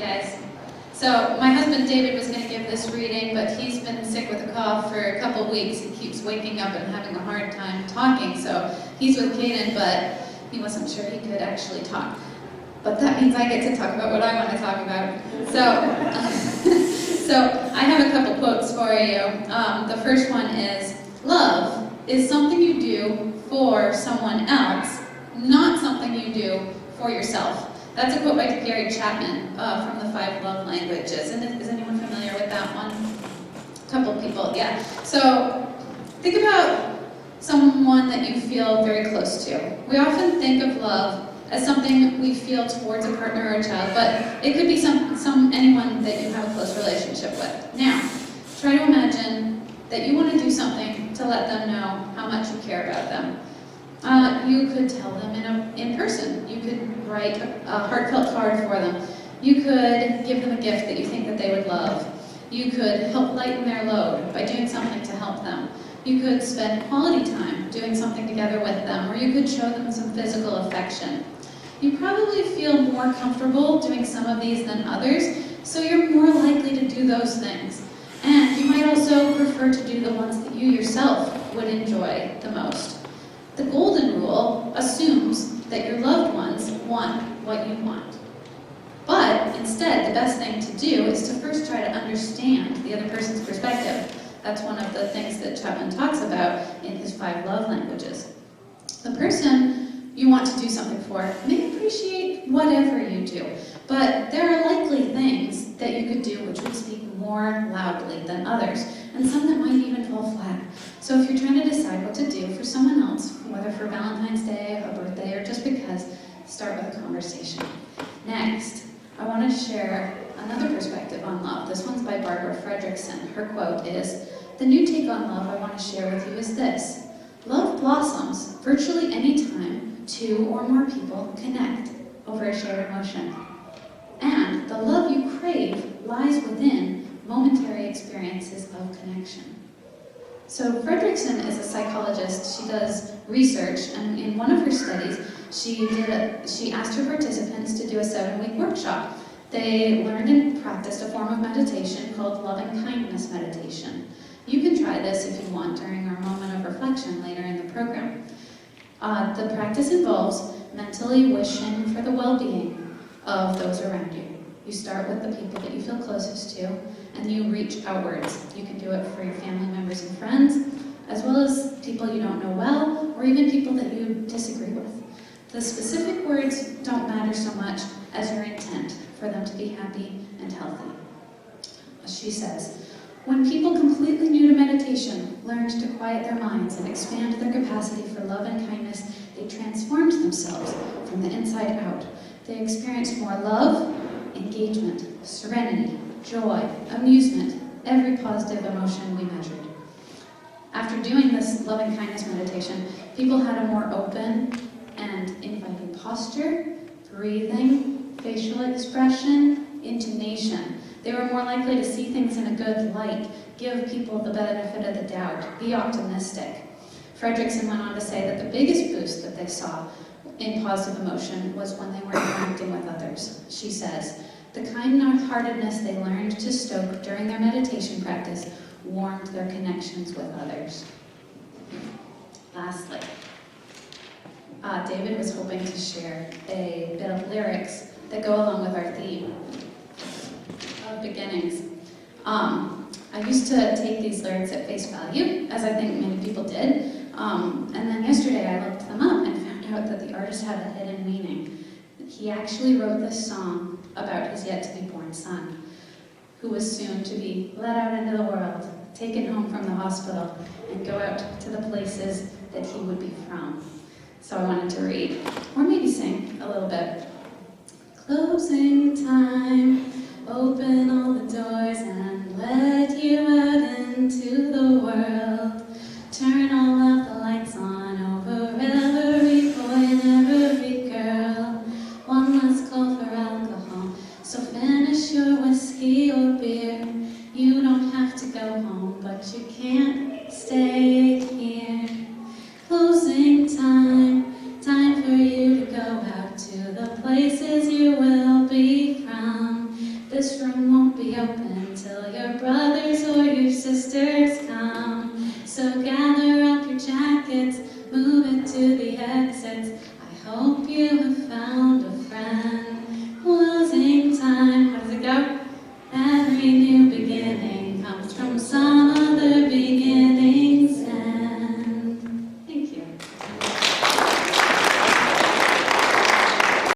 guys. So my husband David was going to give this reading, but he's been sick with a cough for a couple weeks. He keeps waking up and having a hard time talking, so he's with Kaden, but he wasn't sure he could actually talk. But that means I get to talk about what I want to talk about. So I have a couple quotes for you. The first one is, love is something you do for someone else, not something you do for yourself. That's a quote by Gary Chapman from the 5 Love Languages. And is anyone familiar with that one? A couple people, yeah. So think about someone that you feel very close to. We often think of love as something we feel towards a partner or a child, but it could be anyone that you have a close relationship with. Now, try to imagine that you want to do something to let them know how much you care about them. You could tell them in person. You could write a heartfelt card for them. You could give them a gift that you think that they would love. You could help lighten their load by doing something to help them. You could spend quality time doing something together with them, or you could show them some physical affection. You probably feel more comfortable doing some of these than others, so you're more likely to do those things. And you might also prefer to do the ones that you yourself would enjoy the most. The golden rule assumes that your loved ones want what you want. But instead, the best thing to do is to first try to understand the other person's perspective. That's one of the things that Chapman talks about in his 5 love languages. The person you want to do something for may appreciate whatever you do, but there are likely things that you could do which would speak more loudly than others, and some that might even fall flat. So if you're trying to decide what to do for someone else, whether for Valentine's Day, a birthday, or just because, start with a conversation. Next, I want to share another perspective on love. This one's by Barbara Fredrickson. Her quote is, "The new take on love I want to share with you is this: love blossoms virtually any time 2 or more people connect over a shared emotion. And the love you crave lies within momentary experiences of connection." So Fredrickson is a psychologist. She does research, and in one of her studies, she asked her participants to do a 7-week workshop. They learned and practiced a form of meditation called loving-kindness meditation. You can try this if you want during our moment of reflection later in the program. The practice involves mentally wishing for the well-being of those around you. You start with the people that you feel closest to, and you reach outwards. You can do it for your family members and friends, as well as people you don't know well, or even people that you disagree with. The specific words don't matter so much as your intent for them to be happy and healthy. She says, "When people completely new to meditation learned to quiet their minds and expand their capacity for love and kindness, they transformed themselves from the inside out. They experienced more love, engagement, serenity, joy, amusement, every positive emotion we measured." After doing this loving kindness meditation, people had a more open and inviting posture, breathing, facial expression, intonation. They were more likely to see things in a good light, give people the benefit of the doubt, be optimistic. Fredrickson went on to say that the biggest boost that they saw in positive emotion was when they were interacting with others. She says, "The kind-heartedness they learned to stoke during their meditation practice warmed their connections with others." Lastly, David was hoping to share a bit of lyrics that go along with our theme of beginnings. I used to take these lyrics at face value, as I think many people did, and then yesterday I looked them up and found out that the artist had a hidden meaning. He actually wrote this song about his yet-to-be-born son, who was soon to be let out into the world, taken home from the hospital, and go out to the places that he would be from. So I wanted to read, or maybe sing a little bit. Closing time, open all the doors and let you out into the world. Turn all of the lights on over every boy and every girl. One last call for alcohol, so finish your whiskey or beer. You don't have to go home, but you can't stay